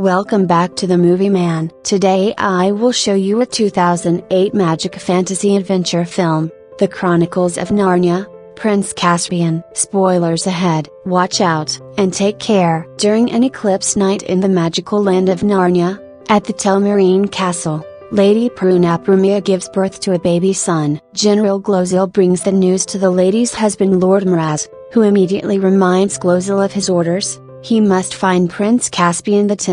Welcome back to the Movie Man. Today I will show you a 2008 magic fantasy adventure film, The Chronicles of Narnia, Prince Caspian. Spoilers ahead. Watch out, and take care. During an eclipse night in the magical land of Narnia, at the Telmarine Castle, Lady Prunapramia gives birth to a baby son. General Glozil brings the news to the lady's husband Lord Mraz, who immediately reminds Glozil of his orders. He must find Prince Caspian X,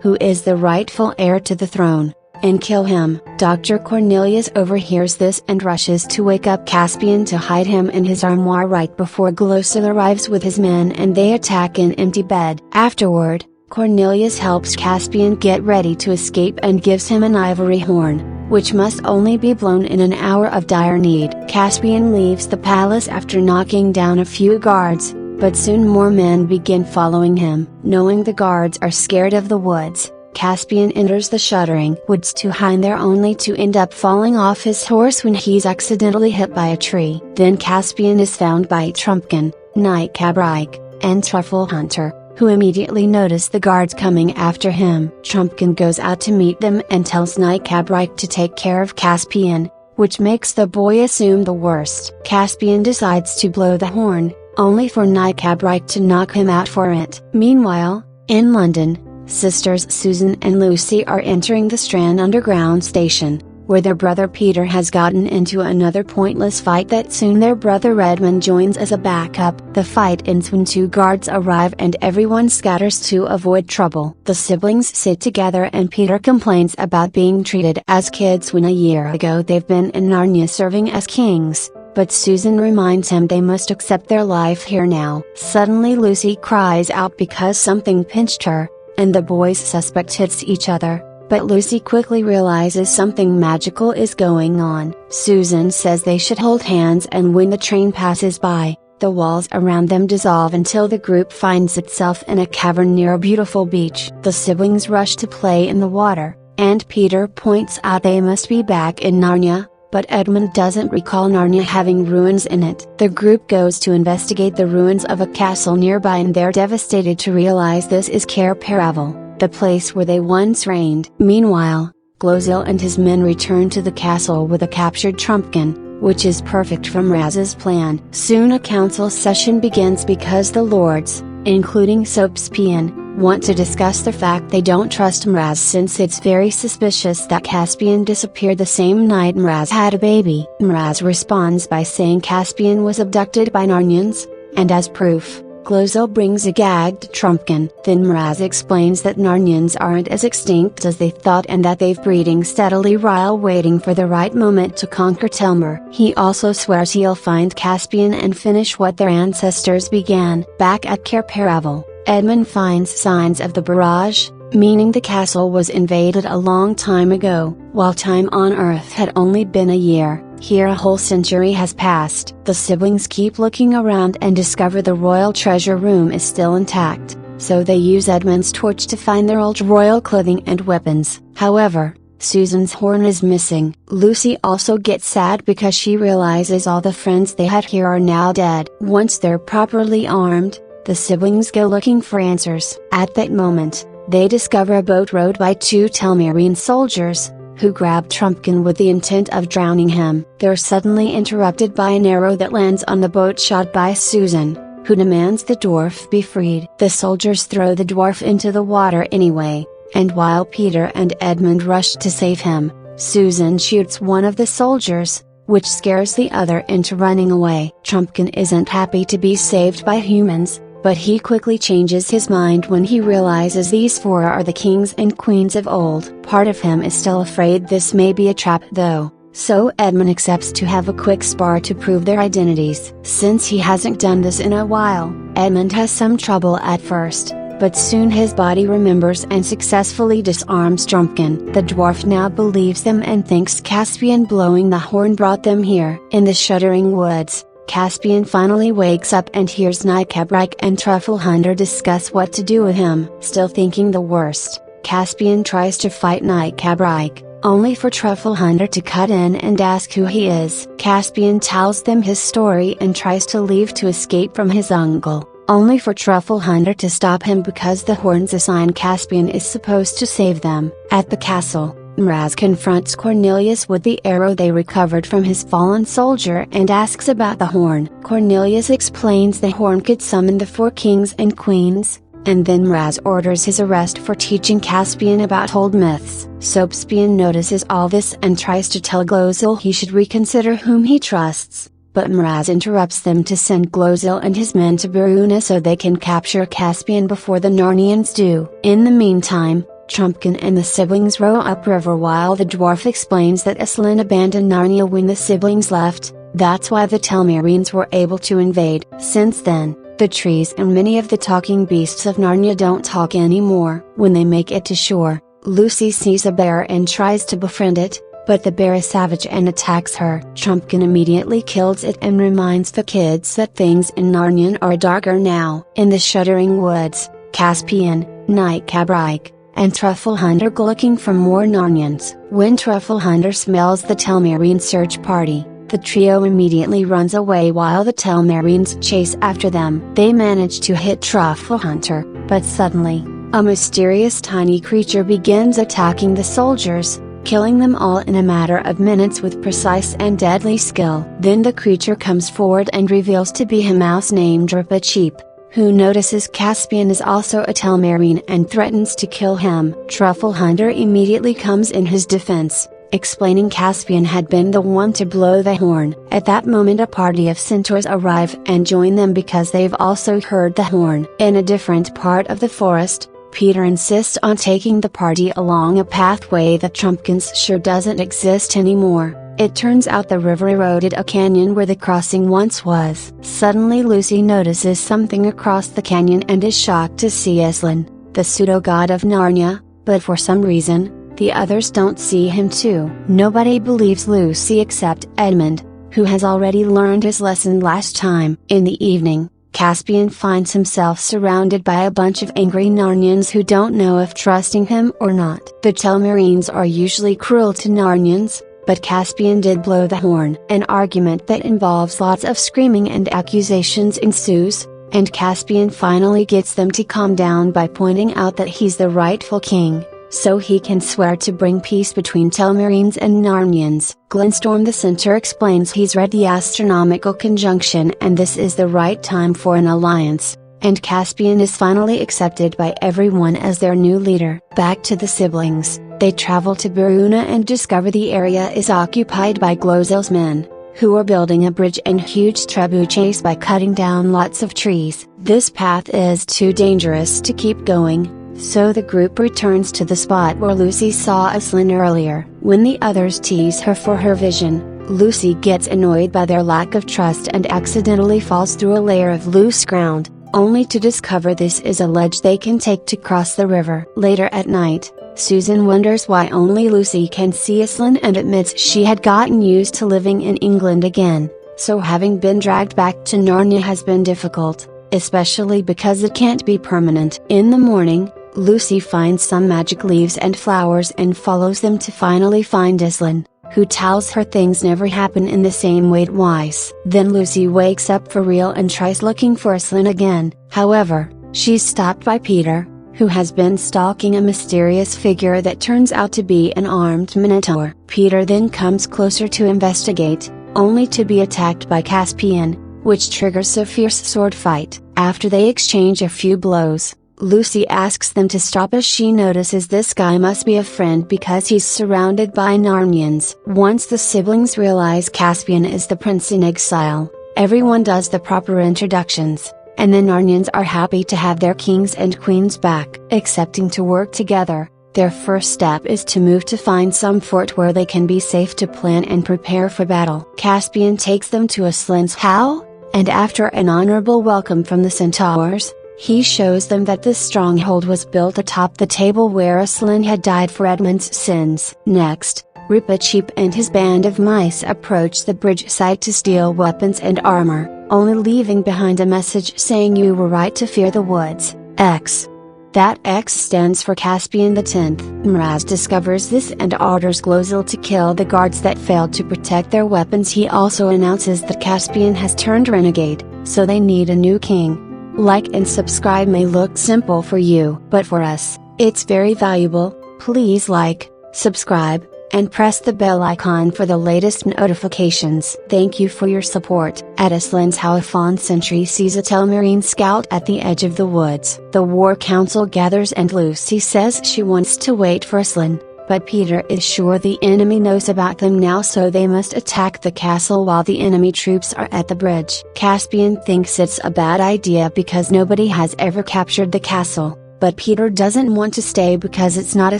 who is the rightful heir to the throne, and kill him. Dr. Cornelius overhears this and rushes to wake up Caspian to hide him in his armoire right before Glozil arrives with his men and they attack an empty bed. Afterward, Cornelius helps Caspian get ready to escape and gives him an ivory horn, which must only be blown in an hour of dire need. Caspian leaves the palace after knocking down a few guards, but soon more men begin following him. Knowing the guards are scared of the woods, Caspian enters the shuddering woods to hide there only to end up falling off his horse when he's accidentally hit by a tree. Then Caspian is found by Trumpkin, Knight Cabrike, and Truffle Hunter, who immediately notice the guards coming after him. Trumpkin goes out to meet them and tells Knight Cabrike to take care of Caspian, which makes the boy assume the worst. Caspian decides to blow the horn, only for Knight Cabrike to knock him out for it. Meanwhile, in London, sisters Susan and Lucy are entering the Strand Underground station, where their brother Peter has gotten into another pointless fight that soon their brother Edmund joins as a backup. The fight ends when two guards arrive and everyone scatters to avoid trouble. The siblings sit together and Peter complains about being treated as kids when a year ago they've been in Narnia serving as kings, but Susan reminds him they must accept their life here now. Suddenly Lucy cries out because something pinched her, and the boys suspect hits each other. But Lucy quickly realizes something magical is going on. Susan says they should hold hands, and when the train passes by, the walls around them dissolve until the group finds itself in a cavern near a beautiful beach. The siblings rush to play in the water, and Peter points out they must be back in Narnia, but Edmund doesn't recall Narnia having ruins in it. The group goes to investigate the ruins of a castle nearby and they're devastated to realize this is Cair Paravel, the place where they once reigned. Meanwhile, Glozil and his men return to the castle with a captured Trumpkin, which is perfect for Mraz's plan. Soon a council session begins because the lords, including Soapspian, want to discuss the fact they don't trust Mraz since it's very suspicious that Caspian disappeared the same night Mraz had a baby. Mraz responds by saying Caspian was abducted by Narnians, and as proof, Glozil brings a gagged Trumpkin. Then Mraz explains that Narnians aren't as extinct as they thought and that they've breeding steadily while waiting for the right moment to conquer Telmar. He also swears he'll find Caspian and finish what their ancestors began. Back at Cair Paravel, Edmund finds signs of the barrage, meaning the castle was invaded a long time ago. While time on Earth had only been a year, here a whole century has passed. The siblings keep looking around and discover the royal treasure room is still intact, so they use Edmund's torch to find their old royal clothing and weapons. However, Susan's horn is missing. Lucy also gets sad because she realizes all the friends they had here are now dead. Once they're properly armed, the siblings go looking for answers. At that moment, they discover a boat rowed by two Telmarine soldiers, who grab Trumpkin with the intent of drowning him. They're suddenly interrupted by an arrow that lands on the boat shot by Susan, who demands the dwarf be freed. The soldiers throw the dwarf into the water anyway, and while Peter and Edmund rush to save him, Susan shoots one of the soldiers, which scares the other into running away. Trumpkin isn't happy to be saved by humans, but he quickly changes his mind when he realizes these four are the kings and queens of old. Part of him is still afraid this may be a trap though, so Edmund accepts to have a quick spar to prove their identities. Since he hasn't done this in a while, Edmund has some trouble at first, but soon his body remembers and successfully disarms Trumpkin. The dwarf now believes them and thinks Caspian blowing the horn brought them here. In the shuddering woods, Caspian finally wakes up and hears Knight Cabrike and Truffle Hunter discuss what to do with him. Still thinking the worst, Caspian tries to fight Knight Cabrike, only for Truffle Hunter to cut in and ask who he is. Caspian tells them his story and tries to leave to escape from his uncle, only for Truffle Hunter to stop him because the horns assign Caspian is supposed to save them. At the castle, Mraz confronts Cornelius with the arrow they recovered from his fallen soldier and asks about the horn. Cornelius explains the horn could summon the 4 kings and queens, and then Mraz orders his arrest for teaching Caspian about old myths. Soapspian notices all this and tries to tell Glozil he should reconsider whom he trusts, but Mraz interrupts them to send Glozil and his men to Beruna so they can capture Caspian before the Narnians do. In the meantime, Trumpkin and the siblings row upriver while the dwarf explains that Aslan abandoned Narnia when the siblings left. That's why the Telmarines were able to invade. Since then, the trees and many of the talking beasts of Narnia don't talk anymore. When they make it to shore, Lucy sees a bear and tries to befriend it, but the bear is savage and attacks her. Trumpkin immediately kills it and reminds the kids that things in Narnia are darker now. In the shuddering woods, Caspian, Nightcabrike, and Truffle Hunter go looking for more Narnians. When Truffle Hunter smells the Telmarine search party, the trio immediately runs away while the Telmarines chase after them. They manage to hit Truffle Hunter, but suddenly, a mysterious tiny creature begins attacking the soldiers, killing them all in a matter of minutes with precise and deadly skill. Then the creature comes forward and reveals to be a mouse named Ripacheep, who notices Caspian is also a Telmarine and threatens to kill him. Truffle Hunter immediately comes in his defense, explaining Caspian had been the one to blow the horn. At that moment a party of centaurs arrive and join them because they've also heard the horn. In a different part of the forest, Peter insists on taking the party along a pathway that Trumpkin's sure doesn't exist anymore. It turns out the river eroded a canyon where the crossing once was. Suddenly Lucy notices something across the canyon and is shocked to see Aslan, the pseudo-god of Narnia, but for some reason, the others don't see him too. Nobody believes Lucy except Edmund, who has already learned his lesson last time. In the evening, Caspian finds himself surrounded by a bunch of angry Narnians who don't know if trusting him or not. The Telmarines are usually cruel to Narnians, but Caspian did blow the horn. An argument that involves lots of screaming and accusations ensues, and Caspian finally gets them to calm down by pointing out that he's the rightful king, so he can swear to bring peace between Telmarines and Narnians. Glynstorm the centaur explains he's read the astronomical conjunction and this is the right time for an alliance, and Caspian is finally accepted by everyone as their new leader. Back to the siblings, they travel to Beruna and discover the area is occupied by Glozil's men, who are building a bridge and huge trebuchets by cutting down lots of trees. This path is too dangerous to keep going, so the group returns to the spot where Lucy saw Aslan earlier. When the others tease her for her vision, Lucy gets annoyed by their lack of trust and accidentally falls through a layer of loose ground, only to discover this is a ledge they can take to cross the river. Later at night, Susan wonders why only Lucy can see Aslan and admits she had gotten used to living in England again, so having been dragged back to Narnia has been difficult, especially because it can't be permanent. In the morning, Lucy finds some magic leaves and flowers and follows them to finally find Aslan, who tells her things never happen in the same way twice. Then Lucy wakes up for real and tries looking for Aslan again. However, she's stopped by Peter, who has been stalking a mysterious figure that turns out to be an armed minotaur. Peter then comes closer to investigate, only to be attacked by Caspian, which triggers a fierce sword fight. After they exchange a few blows, Lucy asks them to stop as she notices this guy must be a friend because he's surrounded by Narnians. Once the siblings realize Caspian is the prince in exile, everyone does the proper introductions, and the Narnians are happy to have their kings and queens back. Accepting to work together, their first step is to move to find some fort where they can be safe to plan and prepare for battle. Caspian takes them to Aslan's house, and after an honorable welcome from the centaurs, he shows them that this stronghold was built atop the table where Aslan had died for Edmund's sins. Next, Ripacheep and his band of mice approach the bridge site to steal weapons and armor, only leaving behind a message saying you were right to fear the woods, X. That X stands for Caspian X. Mraz discovers this and orders Glozil to kill the guards that failed to protect their weapons. He also announces that Caspian has turned renegade, so they need a new king. Like and subscribe may look simple for you, but for us, it's very valuable. Please like, subscribe, and press the bell icon for the latest notifications. Thank you for your support. At Aslan's house, Fawn Sentry sees a Telmarine scout at the edge of the woods. The war council gathers and Lucy says she wants to wait for Aslan, but Peter is sure the enemy knows about them now, so they must attack the castle while the enemy troops are at the bridge. Caspian thinks it's a bad idea because nobody has ever captured the castle, but Peter doesn't want to stay because it's not a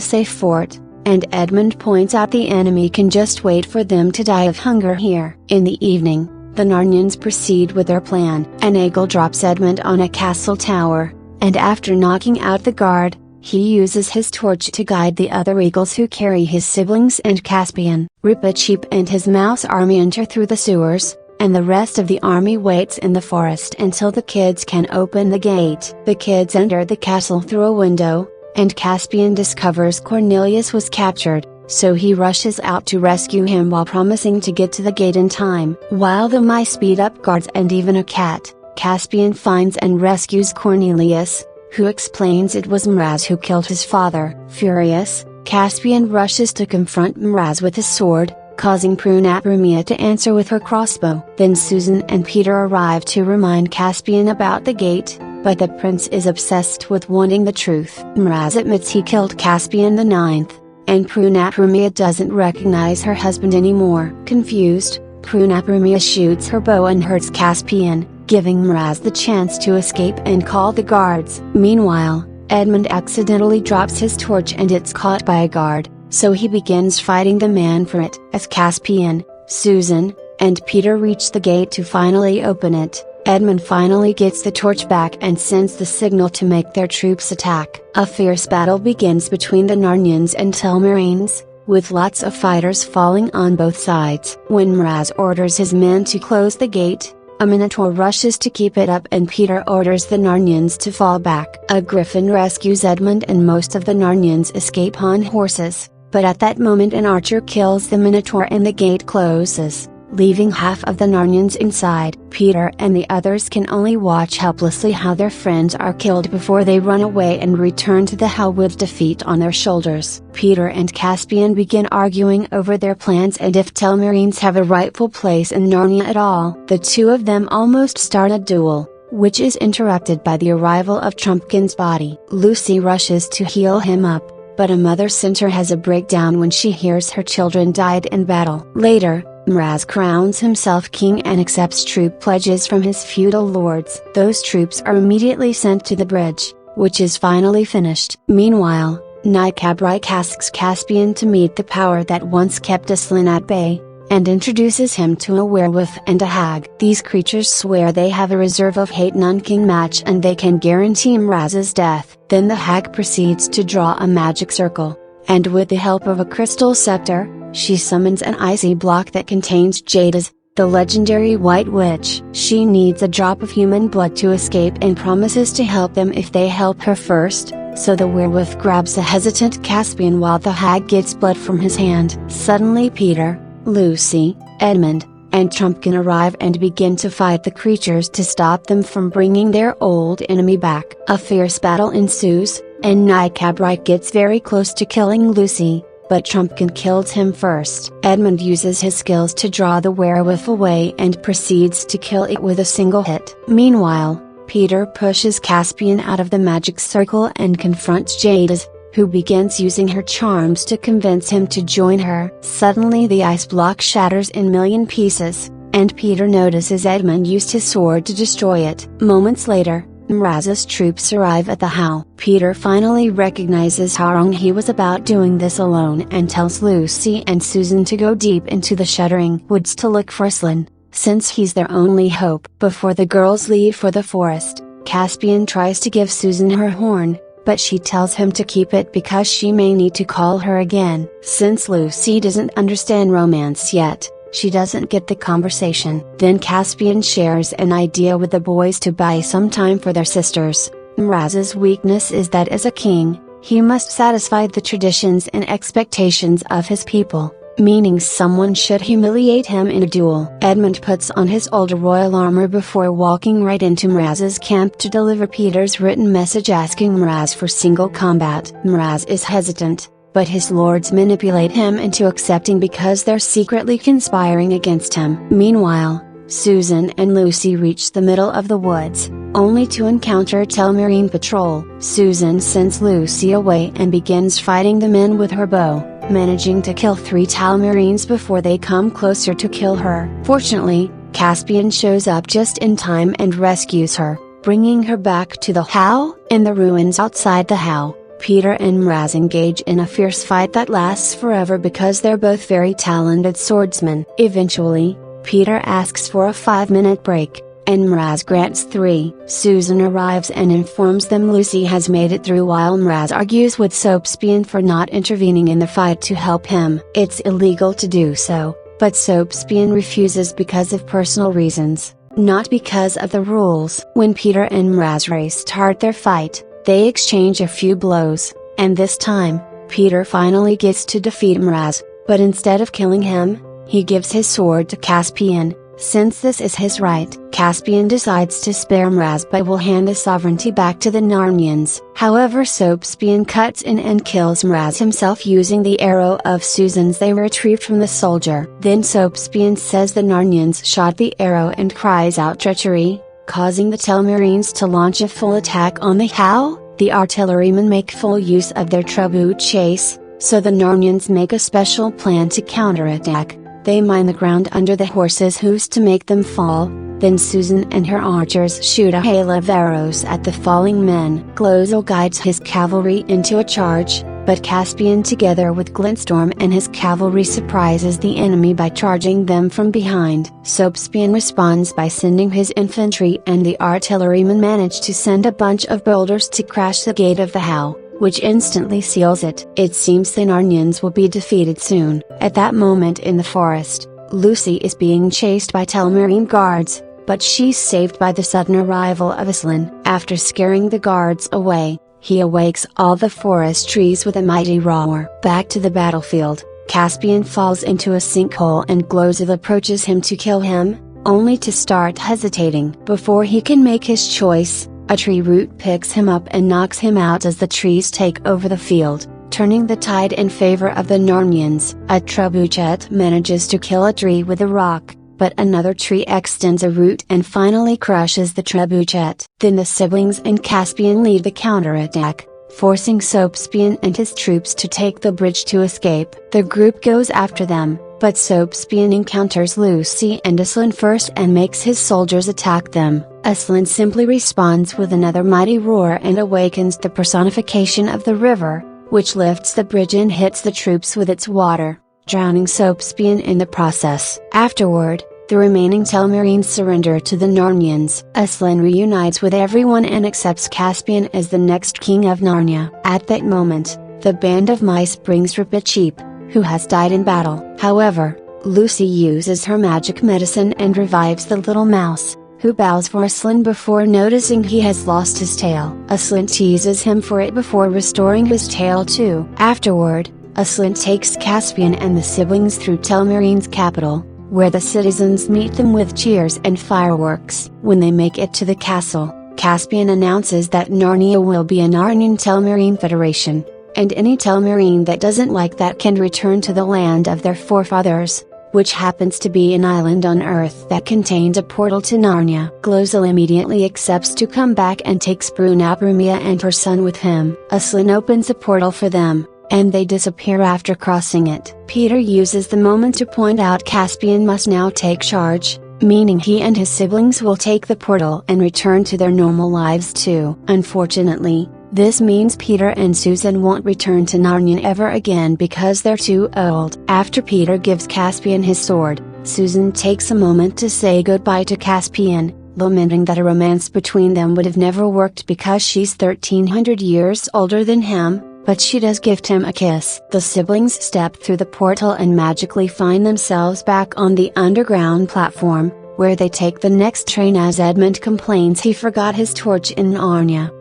safe fort. And Edmund points out the enemy can just wait for them to die of hunger here. In the evening, the Narnians proceed with their plan. An eagle drops Edmund on a castle tower, and after knocking out the guard, he uses his torch to guide the other eagles who carry his siblings and Caspian. Ripachip and his mouse army enter through the sewers, and the rest of the army waits in the forest until the kids can open the gate. The kids enter the castle through a window, and Caspian discovers Cornelius was captured, so he rushes out to rescue him while promising to get to the gate in time. While the mice beat up guards and even a cat, Caspian finds and rescues Cornelius, who explains it was Mraz who killed his father. Furious, Caspian rushes to confront Mraz with his sword, causing Prunapramia to answer with her crossbow. Then Susan and Peter arrive to remind Caspian about the gate, but the prince is obsessed with wanting the truth. Mraz admits he killed Caspian the Ninth, and Prunapramia doesn't recognize her husband anymore. Confused, Prunapramia shoots her bow and hurts Caspian, giving Mraz the chance to escape and call the guards. Meanwhile, Edmund accidentally drops his torch and it's caught by a guard, so he begins fighting the man for it. As Caspian, Susan, and Peter reach the gate to finally open it, Edmund finally gets the torch back and sends the signal to make their troops attack. A fierce battle begins between the Narnians and Telmarines, with lots of fighters falling on both sides. When Mraz orders his men to close the gate, a Minotaur rushes to keep it up and Peter orders the Narnians to fall back. A griffin rescues Edmund and most of the Narnians escape on horses, but at that moment an archer kills the Minotaur and the gate closes, leaving half of the Narnians inside. Peter and the others can only watch helplessly how their friends are killed before they run away and return to the hell with defeat on their shoulders. Peter and Caspian begin arguing over their plans and if Telmarines have a rightful place in Narnia at all. The two of them almost start a duel, which is interrupted by the arrival of Trumpkin's body. Lucy rushes to heal him up, but a mother centaur has a breakdown when she hears her children died in battle. Later, Mraz crowns himself king and accepts troop pledges from his feudal lords. Those troops are immediately sent to the bridge, which is finally finished. Meanwhile, Nikabrike asks Caspian to meet the power that once kept Aslan at bay, and introduces him to a werewolf and a hag. These creatures swear they have a reserve of hate non-king match and they can guarantee Mraz's death. Then the hag proceeds to draw a magic circle, and with the help of a crystal scepter, she summons an icy block that contains Jada's, the legendary White Witch. She needs a drop of human blood to escape and promises to help them if they help her first, so the werewolf grabs a hesitant Caspian while the hag gets blood from his hand. Suddenly Peter, Lucy, Edmund, and Trumpkin arrive and begin to fight the creatures to stop them from bringing their old enemy back. A fierce battle ensues, and Nikabrike gets very close to killing Lucy, but Trumpkin kills him first. Edmund uses his skills to draw the werewolf away and proceeds to kill it with a single hit. Meanwhile, Peter pushes Caspian out of the magic circle and confronts Jada's, who begins using her charms to convince him to join her. Suddenly the ice block shatters in million pieces, and Peter notices Edmund used his sword to destroy it. Moments later, Mraz's troops arrive at the How. Peter finally recognizes how wrong he was about doing this alone and tells Lucy and Susan to go deep into the shuddering woods to look for Aslan, since he's their only hope. Before the girls leave for the forest, Caspian tries to give Susan her horn, but she tells him to keep it because she may need to call her again. Since Lucy doesn't understand romance yet, she doesn't get the conversation. Then Caspian shares an idea with the boys to buy some time for their sisters. Mraz's weakness is that as a king, he must satisfy the traditions and expectations of his people, meaning someone should humiliate him in a duel. Edmund puts on his old royal armor before walking right into Mraz's camp to deliver Peter's written message asking Mraz for single combat. Mraz is hesitant, but his lords manipulate him into accepting because they're secretly conspiring against him. Meanwhile, Susan and Lucy reach the middle of the woods, only to encounter a Telmarine patrol. Susan sends Lucy away and begins fighting the men with her bow, managing to kill 3 Telmarines before they come closer to kill her. Fortunately, Caspian shows up just in time and rescues her, bringing her back to the How. In the ruins outside the How, Peter and Mraz engage in a fierce fight that lasts forever because they're both very talented swordsmen. Eventually, Peter asks for a 5-minute break, and Mraz grants 3. Susan arrives and informs them Lucy has made it through while Mraz argues with Soapspian for not intervening in the fight to help him. It's illegal to do so, but Soapspian refuses because of personal reasons, not because of the rules. When Peter and Mraz restart their fight, they exchange a few blows, and this time, Peter finally gets to defeat Mraz, but instead of killing him, he gives his sword to Caspian. Since this is his right, Caspian decides to spare Mraz but will hand the sovereignty back to the Narnians. However, Soapspian cuts in and kills Mraz himself using the arrow of Susan's they retrieved from the soldier. Then Soapspian says the Narnians shot the arrow and cries out treachery, causing the Telmarines to launch a full attack on the How. The artillerymen make full use of their trebuchet chase, so the Narnians make a special plan to counterattack. They mine the ground under the horses' hooves to make them fall, then Susan and her archers shoot a hail of arrows at the falling men. Glosel guides his cavalry into a charge, but Caspian together with Glintstorm and his cavalry surprises the enemy by charging them from behind. Soapspian responds by sending his infantry and the artillerymen manage to send a bunch of boulders to crash the gate of the How, which instantly seals it. It seems the Narnians will be defeated soon. At that moment in the forest, Lucy is being chased by Telmarine guards, but she's saved by the sudden arrival of Aslan. After scaring the guards away, he awakes all the forest trees with a mighty roar. Back to the battlefield, Caspian falls into a sinkhole and Glosel approaches him to kill him, only to start hesitating. Before he can make his choice, a tree root picks him up and knocks him out as the trees take over the field, turning the tide in favor of the Narnians. A trebuchet manages to kill a tree with a rock, but another tree extends a root and finally crushes the trebuchet. Then the siblings and Caspian lead the counterattack, forcing Soapspian and his troops to take the bridge to escape. The group goes after them, but Soapspian encounters Lucy and Aslan first and makes his soldiers attack them. Aslan simply responds with another mighty roar and awakens the personification of the river, which lifts the bridge and hits the troops with its water, drowning Soapspian in the process. Afterward, the remaining Telmarines surrender to the Narnians. Aslan reunites with everyone and accepts Caspian as the next king of Narnia. At that moment, the band of mice brings Ripachip, who has died in battle. However, Lucy uses her magic medicine and revives the little mouse, who bows for Aslan before noticing he has lost his tail. Aslan teases him for it before restoring his tail too. Afterward, Aslan takes Caspian and the siblings through Telmarine's capital, where the citizens meet them with cheers and fireworks. When they make it to the castle, Caspian announces that Narnia will be a Narnian Telmarine Federation, and any Telmarine that doesn't like that can return to the land of their forefathers, which happens to be an island on Earth that contains a portal to Narnia. Glosel immediately accepts to come back and takes Brunabrumia and her son with him. Aslan opens a portal for them, and they disappear after crossing it. Peter uses the moment to point out Caspian must now take charge, meaning he and his siblings will take the portal and return to their normal lives too. Unfortunately, this means Peter and Susan won't return to Narnia ever again because they're too old. After Peter gives Caspian his sword, Susan takes a moment to say goodbye to Caspian, lamenting that a romance between them would have never worked because she's 1300 years older than him, but she does gift him a kiss. The siblings step through the portal and magically find themselves back on the underground platform, where they take the next train as Edmund complains he forgot his torch in Narnia.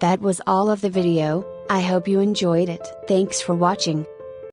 That was all of the video. I hope you enjoyed it. Thanks for watching.